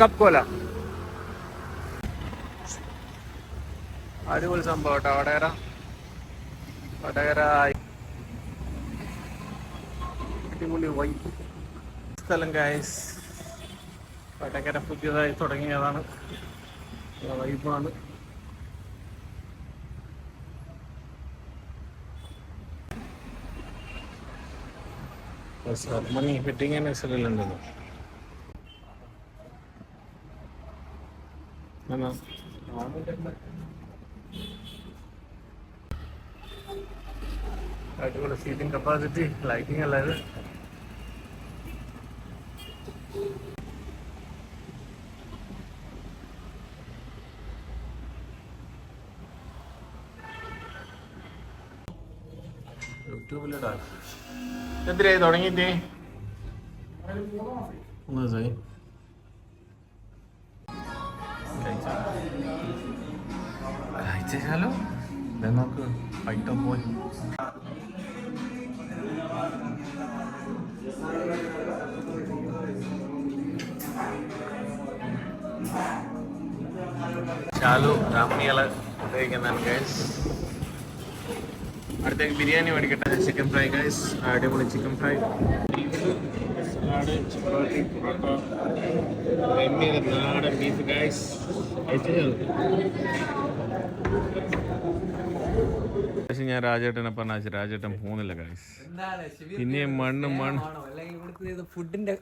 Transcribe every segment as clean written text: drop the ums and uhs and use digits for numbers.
Cup കോല അടിപൊളി സംഭവം കേട്ടോ. വടകര അടിപൊളി സ്ഥലം ഗൈസ്. വടകര പുതിയതായി തുടങ്ങിയതാണ്. വൈബാണ്. മണി ഫിറ്റിംഗ് ഉണ്ടല്ലോ. അടിപൊളി സീറ്റിംഗ് കപ്പാസിറ്റി, ലൈറ്റിംഗ് അല്ല ഇത്. യൂട്യൂബിലിടാ. എത്രയായി തുടങ്ങിയിട്ട്? 3 ദിവസമായി. കഴിച്ചാലോ നോക്ക് ഫൈറ്റോ പോയി. ശാലു രാമികള് ഉപയോഗിക്കുന്നതാണ് ഗൈസ്. അടുത്തേക്ക് ബിരിയാണി മേടിക്കട്ടെ. ചിക്കൻ ഫ്രൈ ഗൈസ്, അടിപൊളി ചിക്കൻ ഫ്രൈ, സലാഡ്, ചപ്പാത്തി, പൊറോട്ട, നാടൻ ബീഫ് ഗൈസ്. ഞാൻ രാജേട്ടനെ പറഞ്ഞ രാജേട്ടൻ പോകുന്നില്ല ഗൈസ്. പിന്നെ മണ്ണ് ഫുഡിന്റെ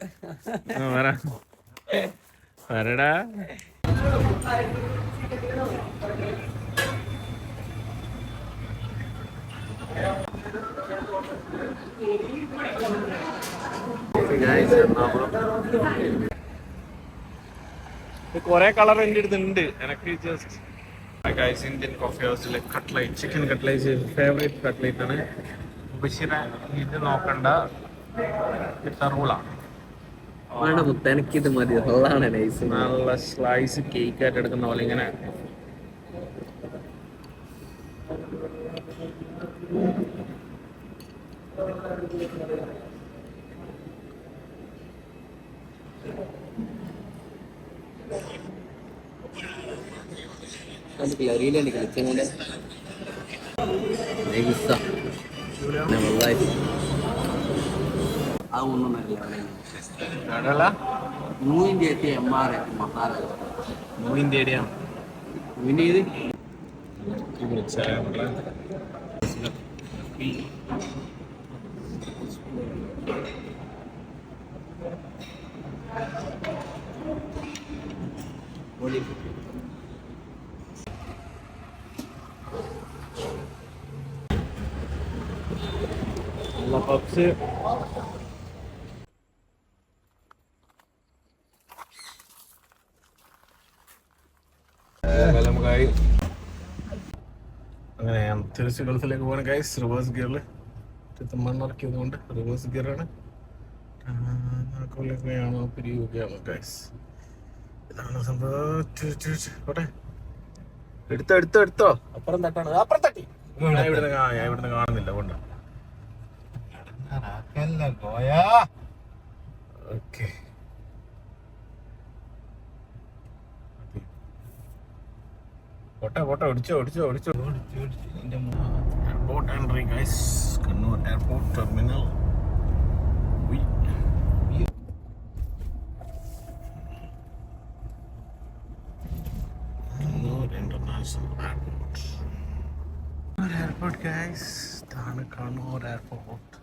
വരടാ. കൊറേ കളർ എൻ്റെ അടുത്തുണ്ട്. എനിക്ക് ജസ്റ്റ് ഗൈസ് ഇന്ത്യൻ കോഫി ഹൗസിലെ cutlet, chicken cutlet favourite cutlet ആണ്. ബഷീറ ഇത് നോക്കണ്ട, റൂളാണ്. നല്ല സ്ലൈസ് കേക്ക് ആയിട്ട് എടുക്കുന്ന പോലെ ഇങ്ങനെ. പപ്സ് വിലമുകായി. അങ്ങനെ ഞാൻ തിരിച്ച് ഗൾഫിലേക്ക് പോകണം ഗൈസ്. റിവേഴ്സ് ഗിയറിൽ മണ്ണിറക്കിയത് കൊണ്ട് റിവേഴ്സ് ഗിയറാണ്. കൊല്ലൊക്കെയാണോ പിരിയുകയാണ് ഗൈസ്. ഇതാണ് സംഭവം. പോട്ടെ, എടുത്തോ. അപ്പുറം തട്ടാണ്, അപ്പുറം തട്ടി. ഞാൻ ഇവിടുന്ന് കാണുന്നില്ല കൊണ്ട്. ഓക്കെ, പോട്ടെ ഓടിച്ചോ. Airport entry guys, Kannur airport terminal. Kannur international airport guys. ഇതാണ് കണ്ണൂർ എയർപോർട്ട്.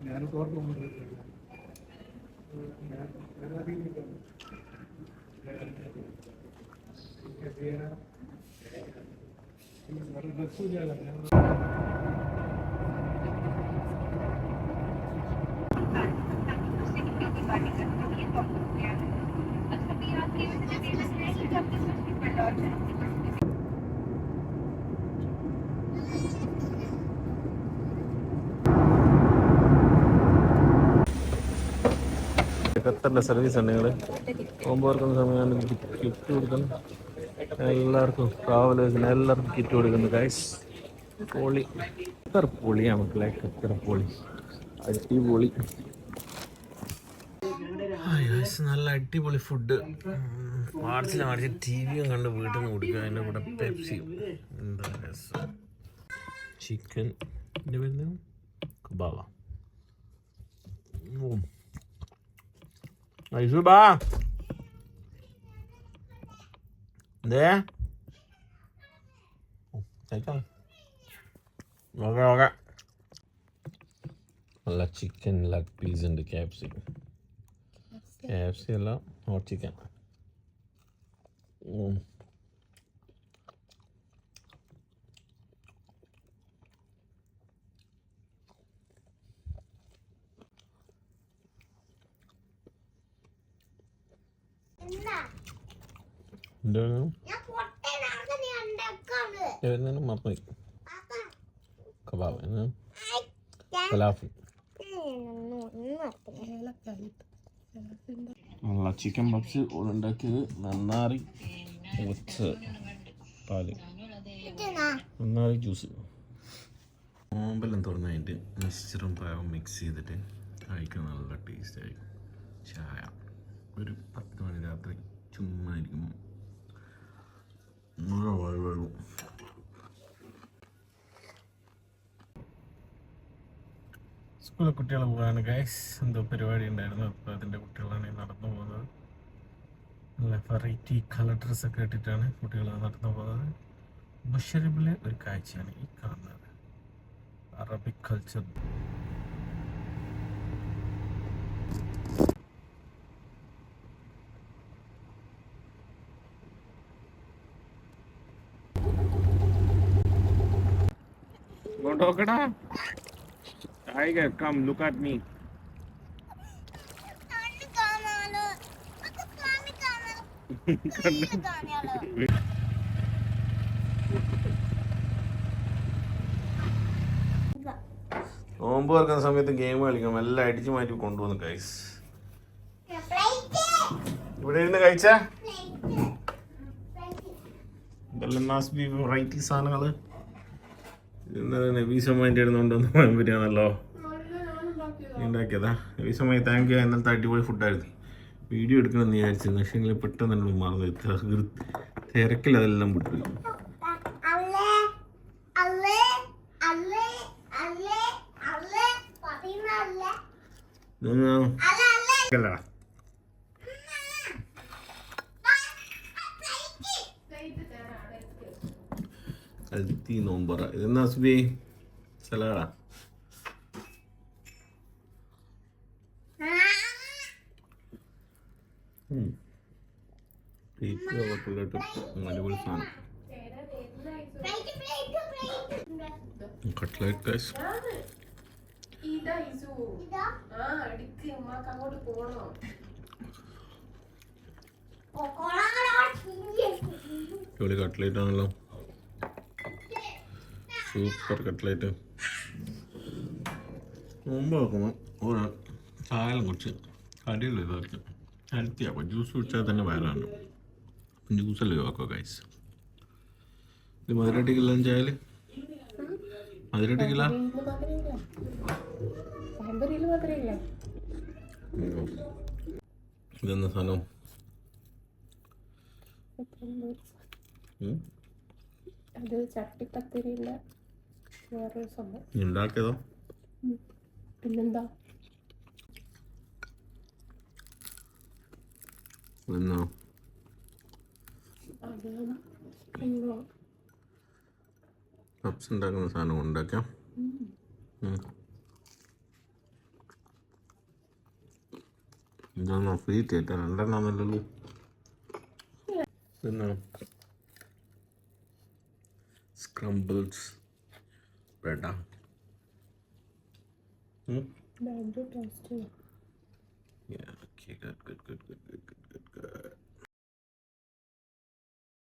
ഞാൻ ഖത്തറിൻ്റെ സർവീസാണ് നിങ്ങൾ പോകുമ്പോൾ ഓർക്കുന്ന സമയം ഗിഫ്റ്റ് കൊടുക്കണം. എല്ലാവർക്കും ട്രാവലേഴ്സിന് എല്ലാവർക്കും കിറ്റ് കൊടുക്കുന്നു ഗൈസ്. പൊളി, ഖത്തർ പൊളിയാണ് മക്കളെ, ഖത്തർ പൊളി, അടിപൊളി. നല്ല അടിപൊളി ഫുഡ്. പാർസൽ മേടിച്ച് ടി വിയും കണ്ട് വീട്ടിൽ നിന്ന് കുടിക്കുക. അതിൻ്റെ കൂടെ പെപ്സിയും. എന്താ രസം. ചിക്കൻ വരുന്ന കബാബ. ഐസുബാ എന്തേ ഓക്കെ ഓക്കെ. നല്ല ചിക്കൻ ലെഗ് പീസ് ഉണ്ട്. KFC അല്ല, ഹോട്ട് ചിക്കൻ. മറന്നു കബാബ് ഫലാഫി. നല്ല ചിക്കൻ പപ്സ് ഉണ്ടാക്കിയത് നന്നാറി വെച്ച് പാല് നന്നാറി ജ്യൂസ്. നോമ്പെല്ലാം തുറന്നു കഴിഞ്ഞിട്ട് മിക്സ്ചറും പഴവും മിക്സ് ചെയ്തിട്ട് കഴിക്കാൻ നല്ല ടേസ്റ്റ് ആയിരിക്കും. ചായ ഒരു 10 മണി രാത്രി ചുമ്മാ ഇരിക്കുമ്പോൾ വെള്ളം. സ്കൂളിൽ കുട്ടികൾ പോകാണ് ഗൈസ്. എന്തോ പരിപാടി ഉണ്ടായിരുന്നു, അപ്പോൾ അതിൻ്റെ കുട്ടികളാണ് നടന്നു പോകുന്നത്. നല്ല വെറൈറ്റി കളർ ഡ്രസ്സൊക്കെ ഇട്ടിട്ടാണ് കുട്ടികൾ നടന്നു പോകുന്നത്. ബഷീറിലെ ഒരു കാഴ്ചയാണ് ഈ കാണുന്നത്, അറബിക് കൾച്ചർ. നോക്കടാ, Tiger, come look at me. നോമ്പ് തുറക്കുന്ന സമയത്ത് ഗെയിം കളിക്കണം, എല്ലാം അടിച്ചു മാറ്റി കൊണ്ടുവന്നു ഗൈസ്. ഇവിടെ ഇരുന്ന് കഴിച്ച ഇതെല്ലാം നാസ്ബി വെറൈറ്റി സാധനങ്ങള്. നബീസമ്മേൻ്റെ ഇരുന്നുകൊണ്ടൊന്ന് പറ്റിയാണല്ലോ ഉണ്ടാക്കിയതാ. നബീസമ്മ താങ്ക് യു. ഇന്നലത്തെ അടിപൊളി ഫുഡായിരുന്നു. വീഡിയോ എടുക്കണമെന്ന് വിചാരിച്ചിരുന്നു, പക്ഷേ എങ്കിൽ പെട്ടെന്ന് മറന്നു. തിരക്കിൽ അതെല്ലാം വിട്ടു. ഹെൽത്തി നോമ്പറ. ഇതെന്നാ സുബി? സലാഡാ. അടിപൊളി സാധനം. Cutlet guys. അടിപൊളി കട്ട്ലറ്റ് ആണല്ലോ, സൂപ്പർ കട്ട്ലറ്റ്. മുമ്പ് നോക്കുമ്പോൾ ഓരോ ചായലും കുറിച്ച് കടിയുള്ള ഇതൊക്കെ ഹെൽത്തിയാക്കും. ജ്യൂസ് കുടിച്ചാൽ തന്നെ വയറാണ്. ജ്യൂസല്ലേ ഒഴിവാക്കുക ഗൈസ്. ഇത് മധുരട്ടിക്കില്ല ചായൽ, മധുരട്ടിക്കില്ല. ഇതെന്ന സാധനം? അത് ചട്ടിപ്പത്തിരിന്റെ വേറൊരു സംഭവം. ഉണ്ടാക്കിയതോ? പിന്നെന്താ? പപ്സ് ഉണ്ടാക്കുന്ന സാധനം ഉണ്ടാക്കാം. ഇതൊന്നും ഫ്രീ കേട്ടാ രണ്ടെണ്ണമല്ലല്ലോ. പിന്നെ സ്ക്രംബിൾസ് ബ്രെഡാ. Yeah, okay, good.